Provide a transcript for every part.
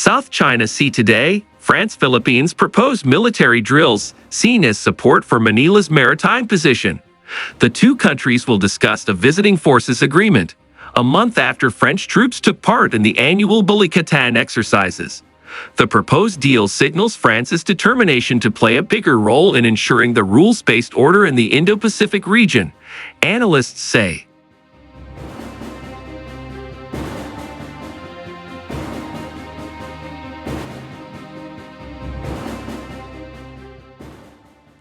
South China Sea today, France-Philippines proposed military drills seen as support for Manila's maritime position. The two countries will discuss a visiting forces agreement, a month after French troops took part in the annual Balikatan exercises. The proposed deal signals France's determination to play a bigger role in ensuring the rules-based order in the Indo-Pacific region, analysts say.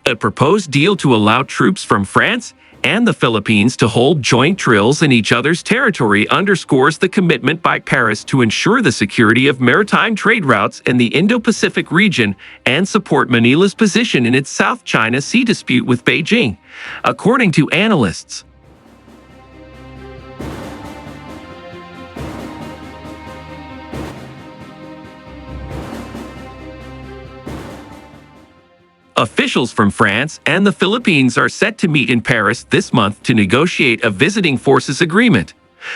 A proposed deal to allow troops from France and the Philippines to hold joint drills in each other's territory underscores the commitment by Paris to ensure the security of maritime trade routes in the Indo-Pacific region and support Manila's position in its South China Sea dispute with Beijing, according to analysts. Officials from France and the Philippines are set to meet in Paris this month to negotiate a visiting forces agreement.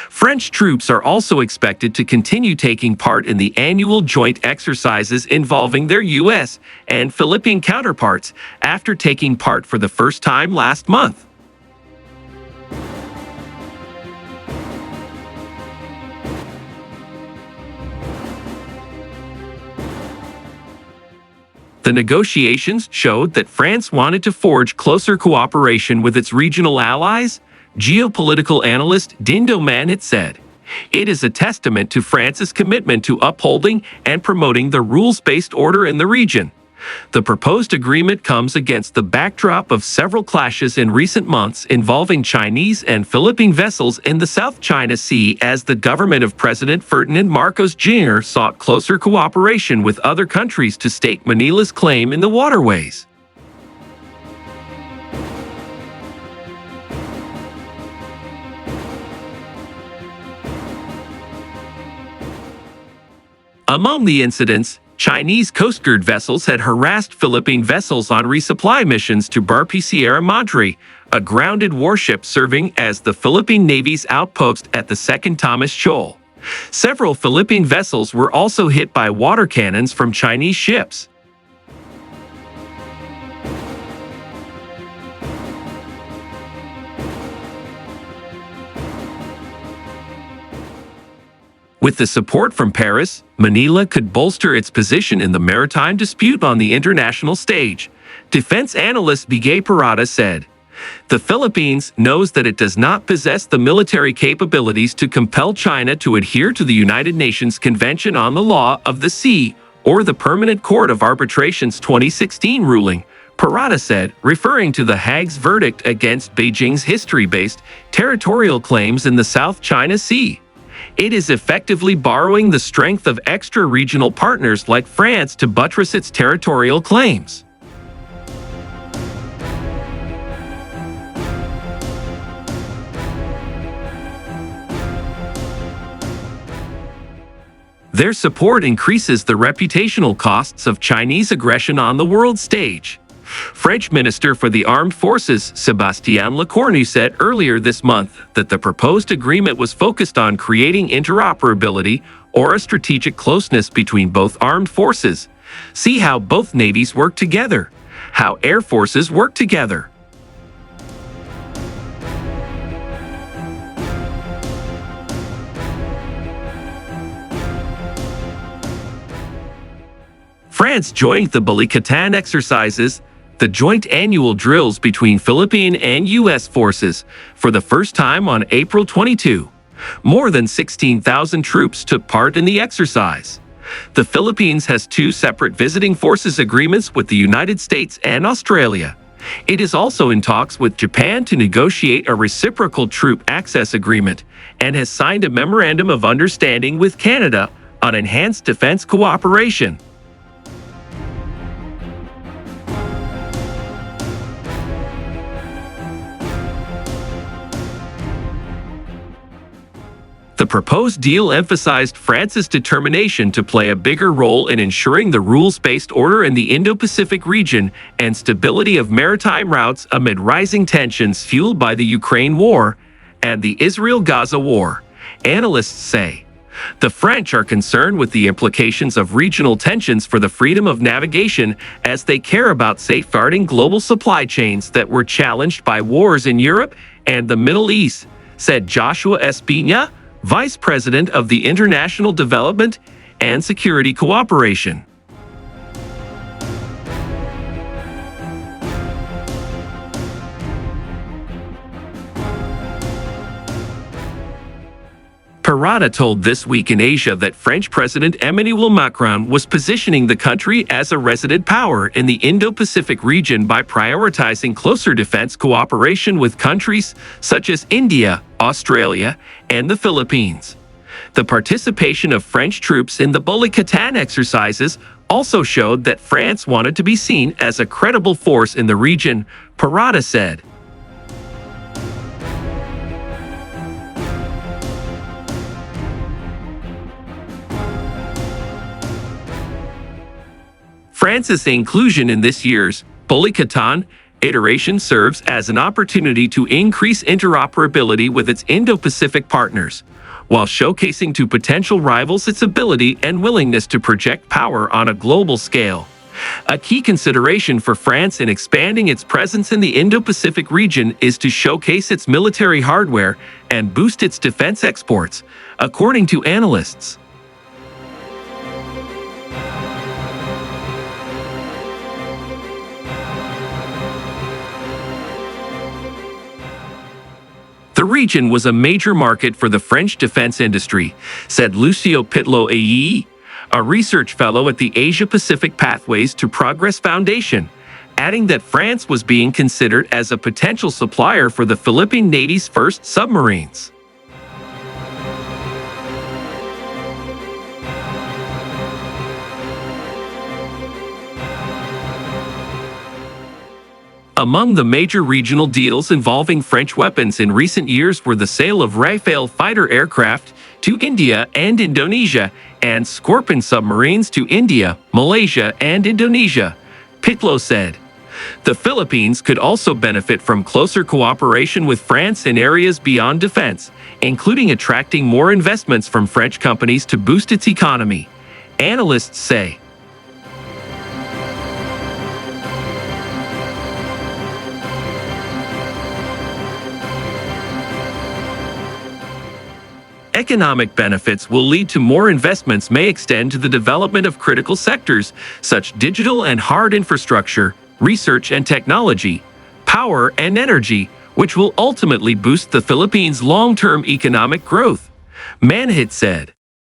French troops are also expected to continue taking part in the annual joint exercises involving their U.S. and Philippine counterparts after taking part for the first time last month. The negotiations showed that France wanted to forge closer cooperation with its regional allies, geopolitical analyst Dindo Manhit said. It is a testament to France's commitment to upholding and promoting the rules-based order in the region. The proposed agreement comes against the backdrop of several clashes in recent months involving Chinese and Philippine vessels in the South China Sea as the government of President Ferdinand Marcos Jr. sought closer cooperation with other countries to stake Manila's claim in the waterways. Among the incidents, Chinese Coast Guard vessels had harassed Philippine vessels on resupply missions to Barpi Sierra Madre, a grounded warship serving as the Philippine Navy's outpost at the Second Thomas Shoal. Several Philippine vessels were also hit by water cannons from Chinese ships. With the support from Paris, Manila could bolster its position in the maritime dispute on the international stage, defense analyst Bigay Parada said. The Philippines knows that it does not possess the military capabilities to compel China to adhere to the United Nations Convention on the Law of the Sea or the Permanent Court of Arbitration's 2016 ruling, Parada said, referring to The Hague's verdict against Beijing's history-based territorial claims in the South China Sea. It is effectively borrowing the strength of extra-regional partners like France to buttress its territorial claims. Their support increases the reputational costs of Chinese aggression on the world stage. French Minister for the Armed Forces Sébastien Lecornu said earlier this month that the proposed agreement was focused on creating interoperability or a strategic closeness between both armed forces. See how both navies work together, how air forces work together. France joined the Balikatan exercises, the joint annual drills between Philippine and U.S. forces, for the first time on April 22. More than 16,000 troops took part in the exercise. The Philippines has two separate visiting forces agreements with the United States and Australia. It is also in talks with Japan to negotiate a reciprocal troop access agreement and has signed a memorandum of understanding with Canada on enhanced defense cooperation. The proposed deal emphasized France's determination to play a bigger role in ensuring the rules-based order in the Indo-Pacific region and stability of maritime routes amid rising tensions fueled by the Ukraine war and the Israel-Gaza war, analysts say. The French are concerned with the implications of regional tensions for the freedom of navigation as they care about safeguarding global supply chains that were challenged by wars in Europe and the Middle East, said Joshua Espina, Vice President of the International Development and Security Cooperation. Parada told This Week in Asia that French President Emmanuel Macron was positioning the country as a resident power in the Indo-Pacific region by prioritizing closer defense cooperation with countries such as India, Australia, and the Philippines. The participation of French troops in the Balikatan exercises also showed that France wanted to be seen as a credible force in the region, Parada said. France's inclusion in this year's Balikatan iteration serves as an opportunity to increase interoperability with its Indo-Pacific partners, while showcasing to potential rivals its ability and willingness to project power on a global scale. A key consideration for France in expanding its presence in the Indo-Pacific region is to showcase its military hardware and boost its defense exports, according to analysts. The region was a major market for the French defense industry, said Lucio Pitlo-Ayi, a research fellow at the Asia-Pacific Pathways to Progress Foundation, adding that France was being considered as a potential supplier for the Philippine Navy's first submarines. Among the major regional deals involving French weapons in recent years were the sale of Rafale fighter aircraft to India and Indonesia and Scorpion submarines to India, Malaysia, and Indonesia, Pitlo said. The Philippines could also benefit from closer cooperation with France in areas beyond defense, including attracting more investments from French companies to boost its economy, analysts say. Economic benefits will lead to more investments may extend to the development of critical sectors such digital and hard infrastructure, research and technology, power and energy, which will ultimately boost the Philippines' long-term economic growth, Manhit said.